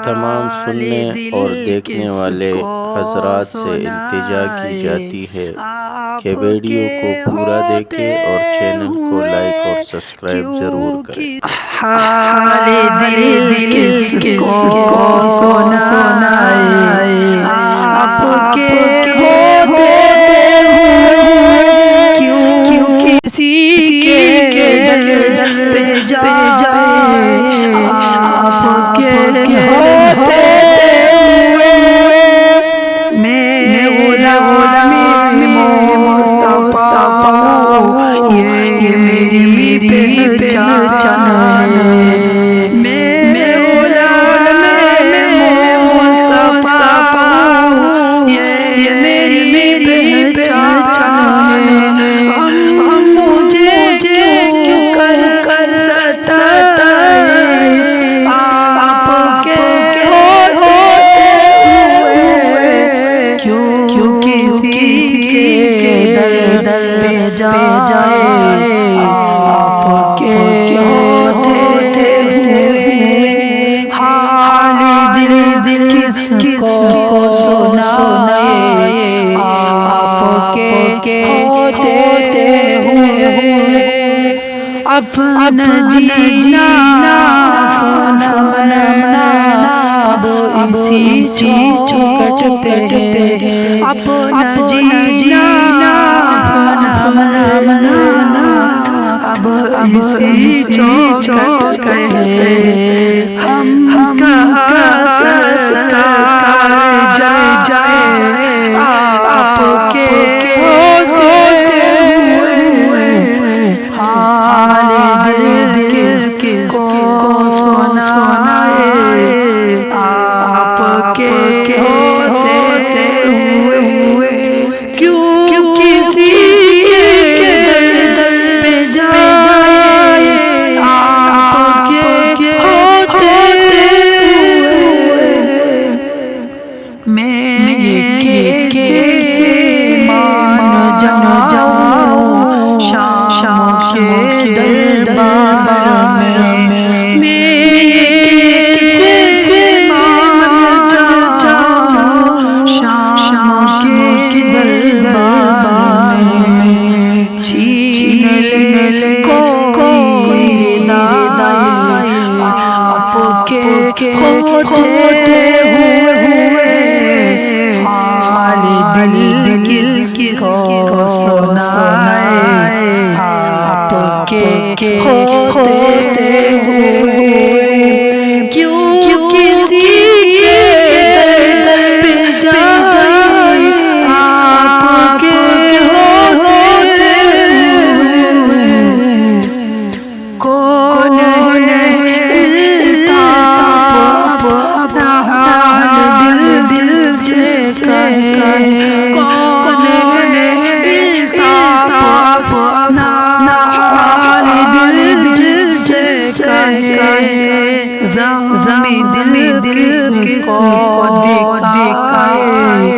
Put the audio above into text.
تمام سننے اور دیکھنے والے حضرات سے التجا کی جاتی ہے کہ ویڈیو کو پورا دیکھیں اور چینل کو لائک اور سبسکرائب ضرور کریں۔ حال دل کس کو سنائے آپ کے ہوتے ہوئے کیوں کسی کے دل پہ جائے آپ کے ہوتے ہوئے میں غلامی مصطفیٰ یہ میری پہچان ہے۔ میں غلامی مصطفیٰ یہ میری پہچان ہے۔ ہم مجھے کیوں کر ستائے آپ کے ہوتے ہوئے کیوں کسی کے در پہ جائے آپ کے ہوتے ہوئے حال دل کس کو سنائے آپ کے ہوتے ہوئے اپنا جینا اب اسی چیز پہ اپنا جینا اب اسی چوکٹ پہ ہم جائے آپ کے ہوتے ہوئے حال دل کس کو سنائے آپ کے ہوتے ہوئے کیوں کسی کے در پہ جائے آپ کے ہوتے ہوئے میں کیسے مان جاؤں شام کے دربار میں کیسے مان جاؤں شام کے دربار میں چھین لے کوئی دائی آپ کے ہوتے ہوئے حال دل کس کو سنائے آپ کے ہوتے ہوئے کیوں کسی کے در پہ جائے آپ کے ہوتے ہوئے کون الطاف اپنا حال دل سے کہے کون الطاف اپنا حال دل سے کہے زمین دل کس کو دکھائے